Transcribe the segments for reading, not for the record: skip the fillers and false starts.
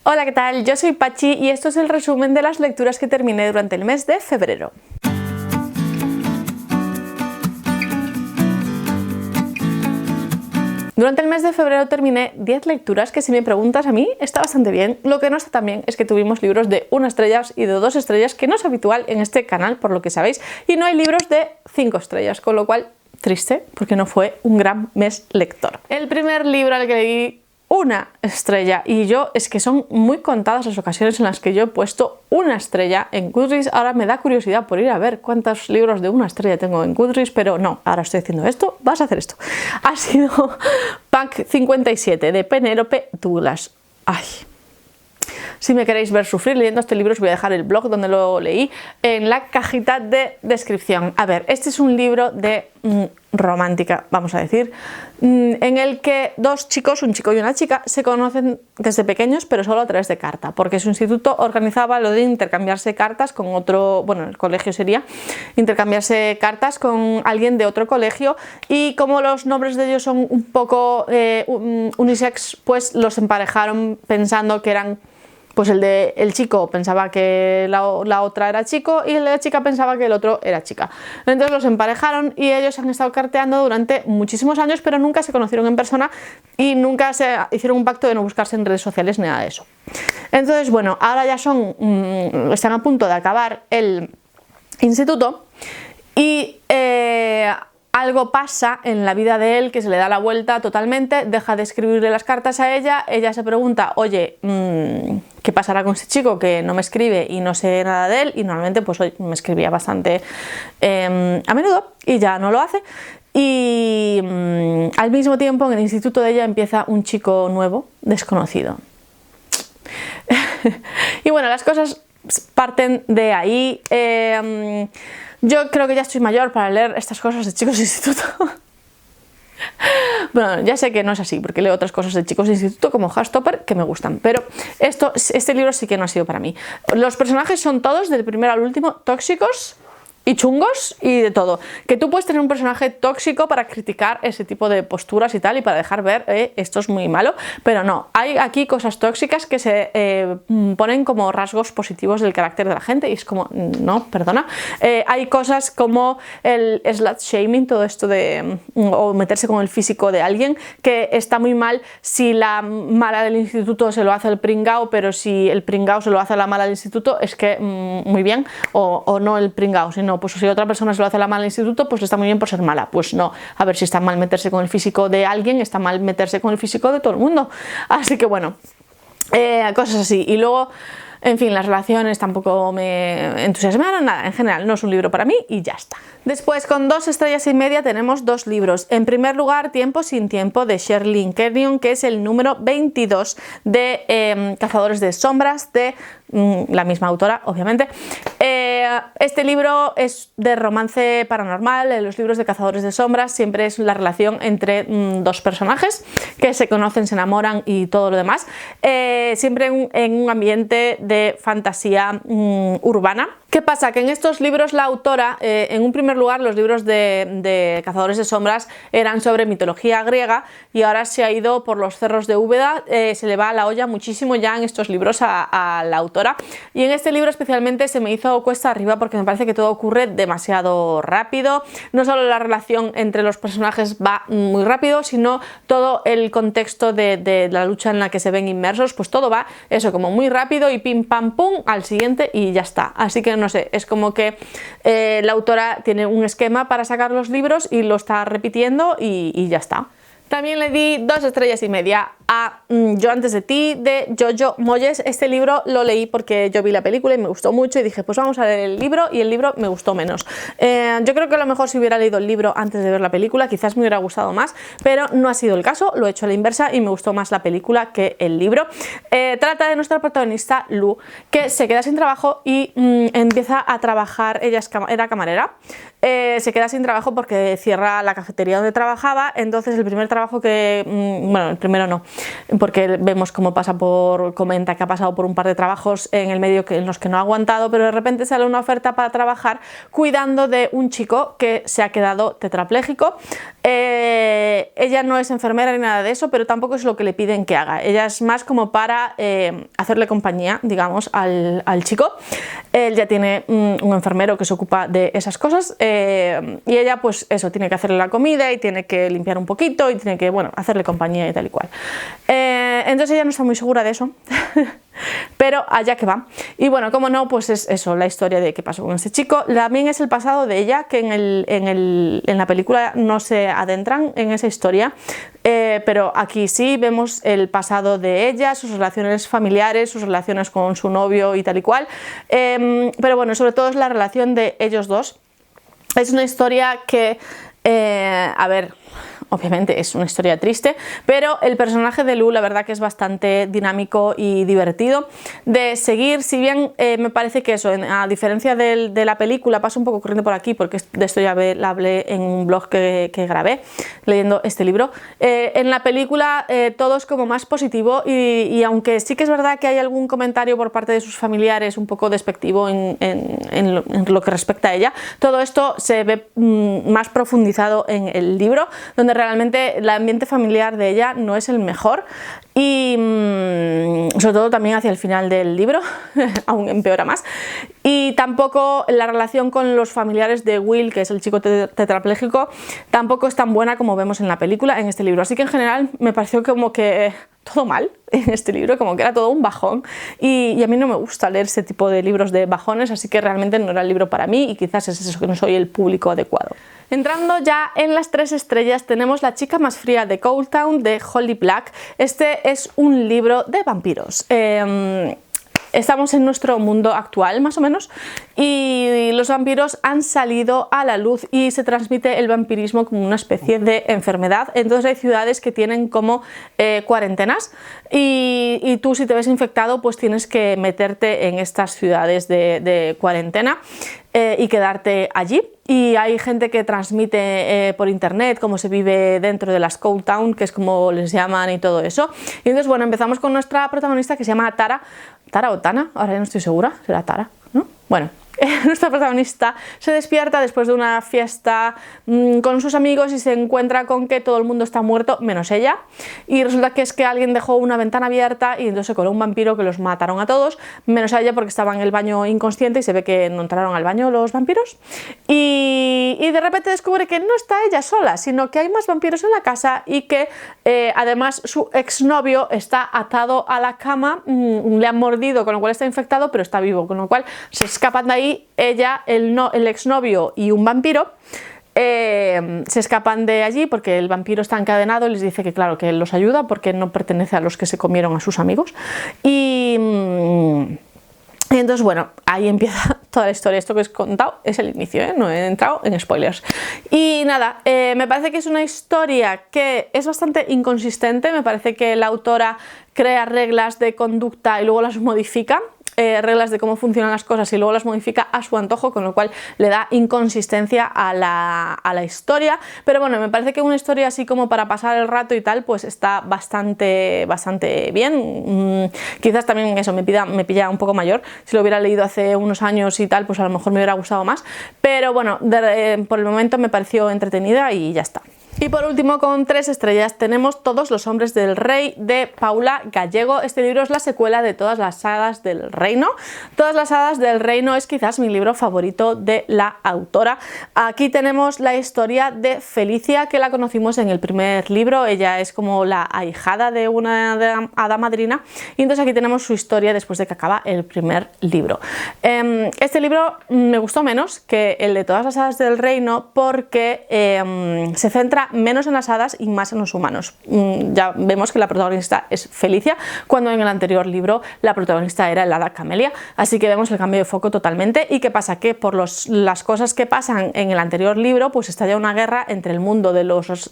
Hola, ¿qué tal? Yo soy Pachi y esto es el resumen de las lecturas que terminé durante el mes de febrero. Durante el mes de febrero terminé 10 lecturas que, si me preguntas a mí, está bastante bien. Lo que no está tan bien es que tuvimos libros de 1 estrella y de 2 estrellas, que no es habitual en este canal, por lo que sabéis, y no hay libros de 5 estrellas, con lo cual triste, porque no fue un gran mes lector. El primer libro al que leí 1 estrella, y yo es que son muy contadas las ocasiones en las que yo he puesto 1 estrella en Goodreads. Ahora me da curiosidad por ir a ver cuántos libros de 1 estrella tengo en Goodreads, pero no, ahora estoy haciendo esto, vas a hacer esto. Ha sido Pack 57 de Penélope Douglas. Ay, si me queréis ver sufrir leyendo este libro, os voy a dejar el blog donde lo leí en la cajita de descripción. A ver, este es un libro de romántica, vamos a decir, en el que 2 chicos, un chico y una chica, se conocen desde pequeños, pero solo a través de carta, porque su instituto organizaba lo de intercambiarse cartas con otro, bueno, el colegio sería intercambiarse cartas con alguien de otro colegio, y como los nombres de ellos son un poco unisex, pues los emparejaron pensando que eran, pues el chico pensaba que la otra era chico y la chica pensaba que el otro era chica. Entonces los emparejaron y ellos han estado carteando durante muchísimos años, pero nunca se conocieron en persona y nunca se hicieron un pacto de no buscarse en redes sociales ni nada de eso. Entonces, bueno, ahora ya están a punto de acabar el instituto y algo pasa en la vida de él que se le da la vuelta totalmente, deja de escribirle las cartas a ella, ella se pregunta, oye, ¿qué pasará con este chico que no me escribe y no sé nada de él? Y normalmente pues me escribía bastante a menudo y ya no lo hace. Y al mismo tiempo en el instituto de ella empieza un chico nuevo, desconocido. Y bueno, las cosas parten de ahí. Yo creo que ya estoy mayor para leer estas cosas de chicos de instituto. Bueno, ya sé que no es así, porque leo otras cosas de chicos de instituto como Heartstopper que me gustan, pero este libro sí que no ha sido para mí. Los personajes son todos, del primero al último, tóxicos y chungos y de todo. Que tú puedes tener un personaje tóxico para criticar ese tipo de posturas y tal, y para dejar ver esto es muy malo, pero no, hay aquí cosas tóxicas que se ponen como rasgos positivos del carácter de la gente, y es como, no, perdona. Hay cosas como el slut shaming, todo esto de o meterse con el físico de alguien, que está muy mal si la mala del instituto se lo hace al pringao, pero si el pringao se lo hace a la mala del instituto, es que muy bien, o no el pringao, sino pues si otra persona se lo hace a la mala del instituto, pues está muy bien por ser mala. Pues no, a ver, si está mal meterse con el físico de alguien, está mal meterse con el físico de todo el mundo. Así que bueno, cosas así. Y luego, en fin, las relaciones tampoco me entusiasmaron, nada, en general no es un libro para mí y ya está. Después, con 2 estrellas y media, tenemos 2 libros. En primer lugar, Tiempo sin tiempo, de Sherlyn Kenyon, que es el número 22 de Cazadores de sombras, de la misma autora, obviamente. Este libro es de romance paranormal. En los libros de Cazadores de sombras siempre es la relación entre 2 personajes que se conocen, se enamoran y todo lo demás, siempre en un ambiente de fantasía urbana. ¿Qué pasa? Que en estos libros la autora, en un primer lugar, los libros de Cazadores de sombras eran sobre mitología griega, y ahora se ha ido por los cerros de Úbeda, se le va a la olla muchísimo ya en estos libros a la autora, y en este libro especialmente se me hizo cuesta arriba porque me parece que todo ocurre demasiado rápido. No solo la relación entre los personajes va muy rápido, sino todo el contexto de la lucha en la que se ven inmersos, pues todo va eso como muy rápido y pim pam pum al siguiente y ya está. Así que no sé, es como que la autora tiene un esquema para sacar los libros y lo está repitiendo y ya está. También le di 2 estrellas y media a Yo antes de ti, de Jojo Moyes. Este libro lo leí porque yo vi la película y me gustó mucho y dije, pues vamos a leer el libro, y el libro me gustó menos. Yo creo que a lo mejor si hubiera leído el libro antes de ver la película quizás me hubiera gustado más, pero no ha sido el caso, lo he hecho a la inversa y me gustó más la película que el libro. Trata de nuestra protagonista Lu, que se queda sin trabajo y empieza a trabajar, ella era camarera, se queda sin trabajo porque cierra la cafetería donde trabajaba. Entonces el primer trabajo que, bueno, el primero no, porque vemos cómo comenta que ha pasado por un par de trabajos en el medio en los que no ha aguantado, pero de repente sale una oferta para trabajar cuidando de un chico que se ha quedado tetrapléjico. Ella no es enfermera ni nada de eso, pero tampoco es lo que le piden que haga. Ella es más como para hacerle compañía, digamos, al chico. Él ya tiene un enfermero que se ocupa de esas cosas, y ella pues eso, tiene que hacerle la comida y tiene que limpiar un poquito y tiene que, bueno, hacerle compañía y tal y cual. Entonces ella no está muy segura de eso. Pero allá que va. Y bueno, como no, pues es eso, la historia de qué pasó con este chico. También es el pasado de ella, que en la película no se adentran en esa historia, pero aquí sí vemos el pasado de ella, sus relaciones familiares, sus relaciones con su novio y tal y cual. Pero bueno, sobre todo es la relación de ellos dos. Es una historia que, a ver, obviamente es una historia triste, pero el personaje de Lu la verdad que es bastante dinámico y divertido de seguir, si bien me parece que eso, a diferencia de la película, paso un poco corriendo por aquí porque de esto ya la hablé en un blog que grabé leyendo este libro. En la película todo es como más positivo y aunque sí que es verdad que hay algún comentario por parte de sus familiares un poco despectivo en lo que respecta a ella, todo esto se ve más profundizado en el libro, donde realmente el ambiente familiar de ella no es el mejor y sobre todo también hacia el final del libro aún empeora más, y tampoco la relación con los familiares de Will, que es el chico tetrapléjico, tampoco es tan buena como vemos en la película, en este libro. Así que en general me pareció como que todo mal en este libro, como que era todo un bajón, y a mí no me gusta leer ese tipo de libros de bajones, así que realmente no era el libro para mí y quizás es eso, que no soy el público adecuado. Entrando ya en las 3 estrellas tenemos La chica más fría de Cold Town de Holly Black. Este es un libro de vampiros. Estamos en nuestro mundo actual más o menos y los vampiros han salido a la luz y se transmite el vampirismo como una especie de enfermedad. Entonces hay ciudades que tienen como cuarentenas y tú, si te ves infectado, pues tienes que meterte en estas ciudades de cuarentena y quedarte allí. Y hay gente que transmite por internet cómo se vive dentro de las Cold Town, que es como les llaman y todo eso. Y entonces, bueno, empezamos con nuestra protagonista, que se llama Tara. ¿Tara o Tana? Ahora ya no estoy segura. ¿Será Tara? ¿No? Bueno, nuestra protagonista se despierta después de una fiesta con sus amigos y se encuentra con que todo el mundo está muerto menos ella, y resulta que es que alguien dejó una ventana abierta y entonces se coló un vampiro que los mataron a todos menos a ella, porque estaba en el baño inconsciente y se ve que no entraron al baño los vampiros, y de repente descubre que no está ella sola, sino que hay más vampiros en la casa y que además su exnovio está atado a la cama, le han mordido, con lo cual está infectado, pero está vivo, con lo cual se escapan de ahí. Ella, el exnovio y un vampiro se escapan de allí porque el vampiro está encadenado y les dice que claro, que él los ayuda porque no pertenece a los que se comieron a sus amigos, y entonces, bueno, ahí empieza toda la historia. Esto que os he contado es el inicio, no he entrado en spoilers. Y nada, me parece que es una historia que es bastante inconsistente. Me parece que la autora crea reglas de conducta y luego las modifica. Reglas de cómo funcionan las cosas y luego las modifica a su antojo, con lo cual le da inconsistencia a la historia, pero bueno, me parece que una historia así como para pasar el rato y tal, pues está bastante bien. Quizás también eso me pilla un poco mayor, si lo hubiera leído hace unos años y tal, pues a lo mejor me hubiera gustado más, pero bueno, por el momento me pareció entretenida y ya está. Y por último, con 3 estrellas, tenemos Todos los hombres del rey de Paula Gallego. Este libro es la secuela de Todas las hadas del reino. Todas las hadas del reino es quizás mi libro favorito de la autora. Aquí tenemos la historia de Felicia, que la conocimos en el primer libro. Ella es como la ahijada de una hada madrina, y entonces aquí tenemos su historia después de que acaba el primer libro. Este libro me gustó menos que el de Todas las hadas del reino porque se centra menos en las hadas y más en los humanos. Ya vemos que la protagonista es Felicia, cuando en el anterior libro la protagonista era el hada Camelia, así que vemos el cambio de foco totalmente. ¿Y qué pasa? Que por las cosas que pasan en el anterior libro, pues estalla una guerra entre el mundo de los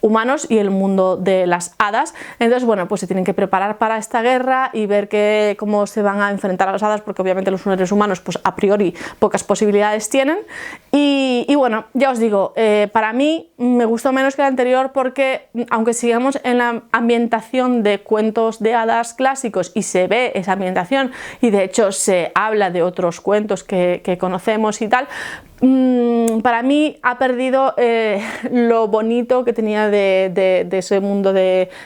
humanos y el mundo de las hadas. Entonces, bueno, pues se tienen que preparar para esta guerra y ver cómo se van a enfrentar a las hadas, porque obviamente los seres humanos, pues a priori pocas posibilidades tienen. Y bueno, ya os digo, para mí me gustó menos que el anterior porque, aunque sigamos en la ambientación de cuentos de hadas clásicos y se ve esa ambientación y de hecho se habla de otros cuentos que conocemos y tal, para mí ha perdido lo bonito que tenía de ese mundo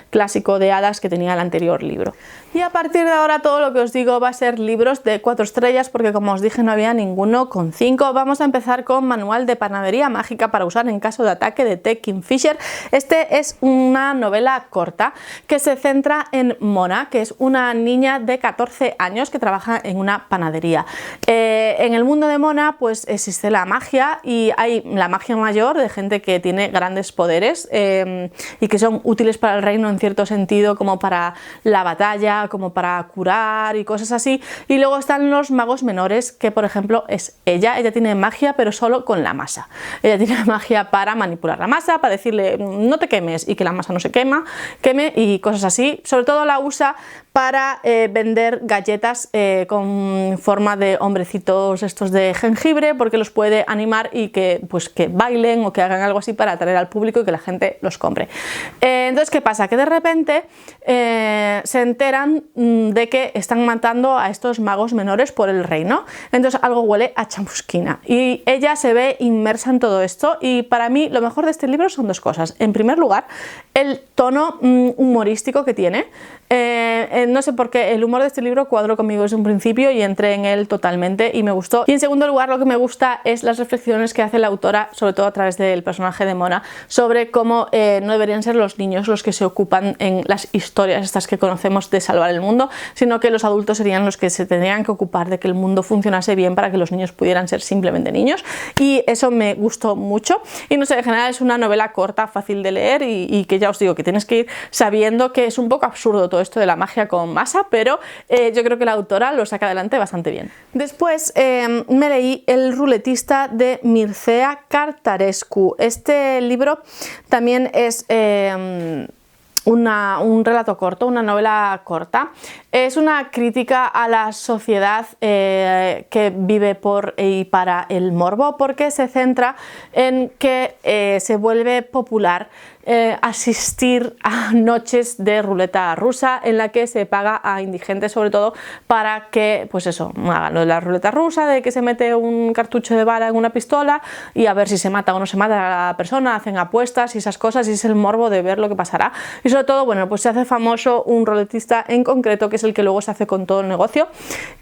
clásico de hadas que tenía el anterior libro. Y a partir de ahora todo lo que os digo va a ser libros de 4 estrellas, porque como os dije no había ninguno con 5. Vamos a empezar con Manual de panadería mágica para usar en caso de ataque, de T. Kingfisher. Este es una novela corta que se centra en Mona, que es una niña de 14 años que trabaja en una panadería. En el mundo de Mona pues existe la magia, y hay la magia mayor de gente que tiene grandes poderes y que son útiles para el reino en cierto sentido, como para la batalla, como para curar y cosas así. Y luego están los magos menores, que por ejemplo es ella tiene magia pero solo con la masa. Ella tiene magia para manipular la masa, para decirle no te quemes y que la masa no se queme y cosas así. Sobre todo la usa para vender galletas con forma de hombrecitos estos de jengibre, porque los puede animar y que bailen o que hagan algo así para atraer al público y que la gente los compre. Entonces, ¿qué pasa? Que de repente se enteran de que están matando a estos magos menores por el reino. Entonces algo huele a chamusquina y ella se ve inmersa en todo esto. Y para mí lo mejor de este libro son 2 cosas. En primer lugar, el tono humorístico que tiene. No sé por qué el humor de este libro cuadró conmigo desde un principio y entré en él totalmente y me gustó. Y en segundo lugar, lo que me gusta es las reflexiones que hace la autora, sobre todo a través del personaje de Mona, sobre cómo no deberían ser los niños los que se ocupan en las historias estas que conocemos de salvar el mundo, sino que los adultos serían los que se tendrían que ocupar de que el mundo funcionase bien para que los niños pudieran ser simplemente niños. Y eso me gustó mucho. Y no sé, en general es una novela corta, fácil de leer y que ya os digo que tienes que ir sabiendo que es un poco absurdo todo esto de la magia con masa, pero yo creo que la autora lo saca adelante bastante bien. Después me leí El ruletista de Mircea Cartarescu. Este libro también es un relato corto, una novela corta. Es una crítica a la sociedad que vive por y para el morbo, porque se centra en que se vuelve popular asistir a noches de ruleta rusa en la que se paga a indigentes, sobre todo para que, pues eso, hagan lo de la ruleta rusa, de que se mete un cartucho de bala en una pistola y a ver si se mata o no se mata a la persona, hacen apuestas y esas cosas, y es el morbo de ver lo que pasará. Y sobre todo, bueno, pues se hace famoso un ruletista en concreto, que es el que luego se hace con todo el negocio,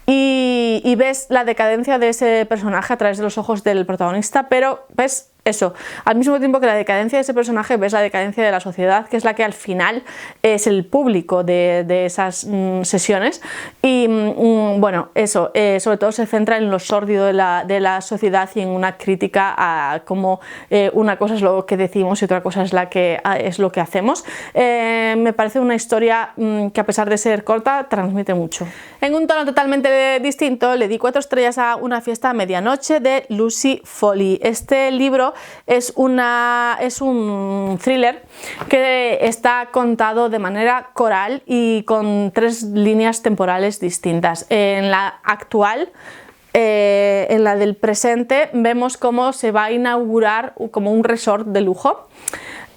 y ves la decadencia de ese personaje a través de los ojos del protagonista, pero ves eso, al mismo tiempo que la decadencia de ese personaje, ves la decadencia de la sociedad, que es la que al final es el público de esas sesiones. Y bueno, eso, sobre todo se centra en lo sórdido de la sociedad y en una crítica a cómo una cosa es lo que decimos y otra cosa es lo que hacemos. Me parece una historia que, a pesar de ser corta, transmite mucho. En un tono totalmente distinto, le di 4 estrellas a Una fiesta a medianoche de Lucy Foley. Este libro es un thriller que está contado de manera coral y con 3 líneas temporales distintas. En la actual, en la del presente, vemos cómo se va a inaugurar como un resort de lujo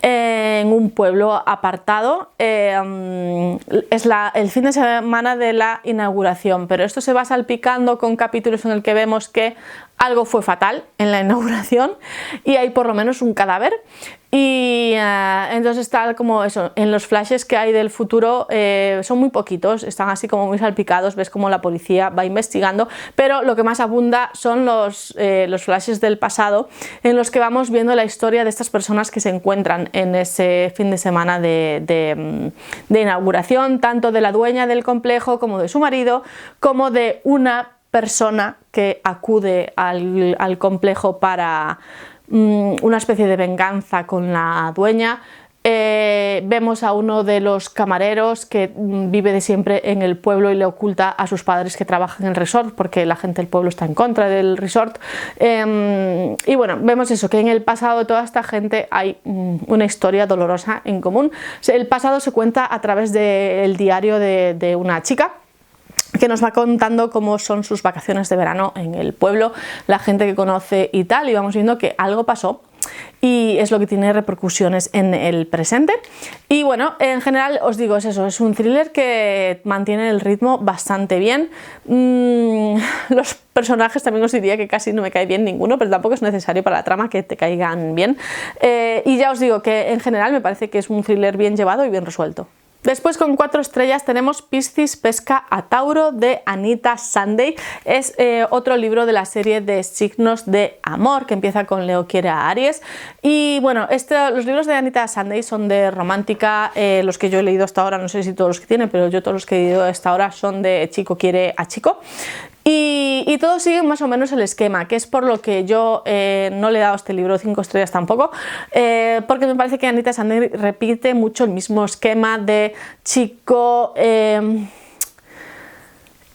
en un pueblo apartado. Es el fin de semana de la inauguración, pero esto se va salpicando con capítulos en el que vemos que algo fue fatal en la inauguración y hay por lo menos un cadáver. Y entonces está como eso, en los flashes que hay del futuro son muy poquitos, están así como muy salpicados, ves como la policía va investigando, pero lo que más abunda son los flashes del pasado, en los que vamos viendo la historia de estas personas que se encuentran en ese fin de semana de inauguración, tanto de la dueña del complejo como de su marido, como de una persona que acude al complejo para una especie de venganza con la dueña. Vemos a uno de los camareros que vive de siempre en el pueblo y le oculta a sus padres que trabajan en el resort porque la gente del pueblo está en contra del resort. Y bueno, vemos eso, que en el pasado de toda esta gente hay una historia dolorosa en común. El pasado se cuenta a través del diario de una chica que nos va contando cómo son sus vacaciones de verano en el pueblo, la gente que conoce y tal, y vamos viendo que algo pasó y es lo que tiene repercusiones en el presente. Y bueno, en general os digo, es eso, es un thriller que mantiene el ritmo bastante bien. Los personajes también os diría que casi no me cae bien ninguno, pero tampoco es necesario para la trama que te caigan bien. Y ya os digo que en general me parece que es un thriller bien llevado y bien resuelto. Después, con 4 estrellas, tenemos Piscis pesca a Tauro, de Anita Sunday. Es otro libro de la serie de Signos de Amor, que empieza con Leo quiere a Aries. Y bueno, los libros de Anita Sunday son de romántica. Los que yo he leído hasta ahora, no sé si todos los que tiene, pero yo todos los que he leído hasta ahora son de chico quiere a chico. Y todos siguen más o menos el esquema, que es por lo que yo no le he dado a este libro 5 estrellas tampoco, porque me parece que Anita Sunday repite mucho el mismo esquema de chico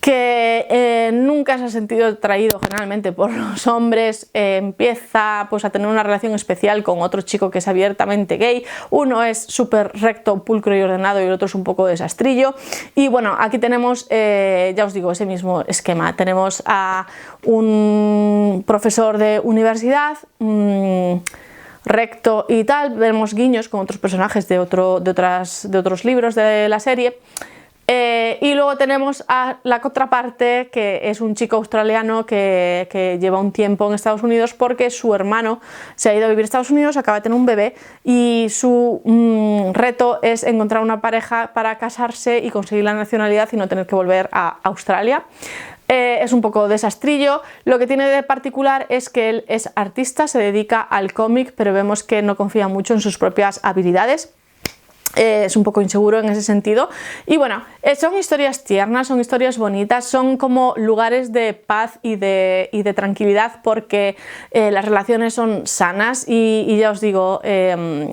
que nunca se ha sentido atraído generalmente por los hombres, empieza pues a tener una relación especial con otro chico que es abiertamente gay. Uno es súper recto, pulcro y ordenado y el otro es un poco desastrillo. Y bueno, aquí tenemos, ya os digo, ese mismo esquema. Tenemos a un profesor de universidad, recto y tal, vemos guiños con otros personajes de otros libros de la serie. Y luego tenemos a la contraparte, que es un chico australiano que lleva un tiempo en Estados Unidos porque su hermano se ha ido a vivir a Estados Unidos, acaba de tener un bebé y su reto es encontrar una pareja para casarse y conseguir la nacionalidad y no tener que volver a Australia. Es un poco desastrillo. Lo que tiene de particular es que él es artista, se dedica al cómic, pero vemos que no confía mucho en sus propias habilidades. Es un poco inseguro en ese sentido. Y bueno, son historias tiernas, son historias bonitas, son como lugares de paz y de tranquilidad porque las relaciones son sanas y ya os digo,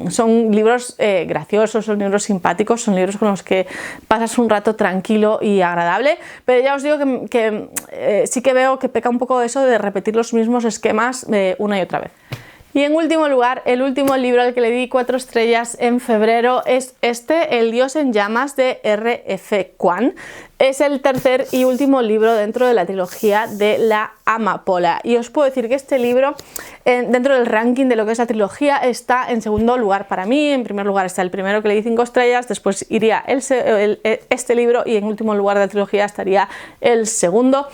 son libros graciosos, son libros simpáticos, son libros con los que pasas un rato tranquilo y agradable, pero ya os digo que sí que veo que peca un poco eso de repetir los mismos esquemas una y otra vez. Y en último lugar, el último libro al que le di 4 estrellas en febrero es este, El Dios en Llamas, de R.F. Kuang. Es el tercer y último libro dentro de la trilogía de la Amapola. Y os puedo decir que este libro, dentro del ranking de lo que es la trilogía, está en segundo lugar para mí. En primer lugar está el primero, que le di 5 estrellas, después iría este libro y en último lugar de la trilogía estaría el segundo,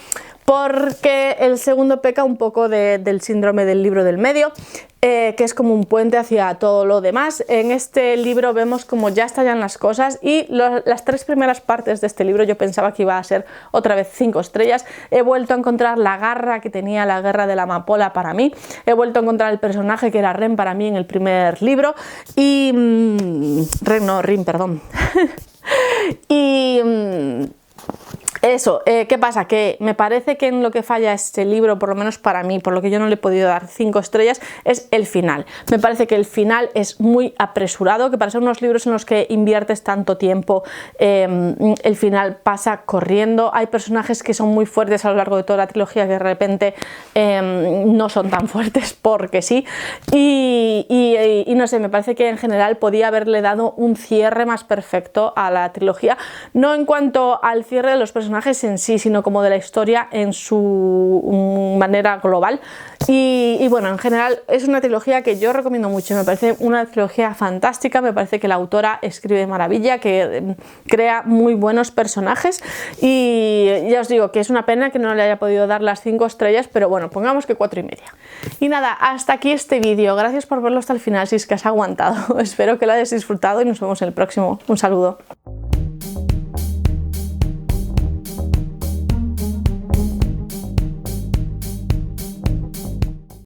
porque el segundo peca un poco del síndrome del libro del medio, que es como un puente hacia todo lo demás. En este libro vemos como ya estallan las cosas y las 3 primeras partes de este libro yo pensaba que iba a ser otra vez 5 estrellas. He vuelto a encontrar la garra que tenía la guerra de la amapola para mí, he vuelto a encontrar el personaje que era Ren para mí en el primer libro y... Rin, perdón. Y... eso, ¿qué pasa? Que me parece que en lo que falla este libro, por lo menos para mí, por lo que yo no le he podido dar 5 estrellas, es el final. Me parece que el final es muy apresurado, que para ser unos libros en los que inviertes tanto tiempo, el final pasa corriendo. Hay personajes que son muy fuertes a lo largo de toda la trilogía que de repente no son tan fuertes porque sí. Y no sé, me parece que en general podía haberle dado un cierre más perfecto a la trilogía, no en cuanto al cierre de los personajes en sí, sino como de la historia en su manera global. Y bueno, en general es una trilogía que yo recomiendo mucho, me parece una trilogía fantástica, me parece que la autora escribe maravilla, que crea muy buenos personajes y ya os digo que es una pena que no le haya podido dar las 5 estrellas, pero bueno, pongamos que 4,5. Y nada, hasta aquí este vídeo, gracias por verlo hasta el final si es que has aguantado, espero que lo hayas disfrutado y nos vemos en el próximo. Un saludo.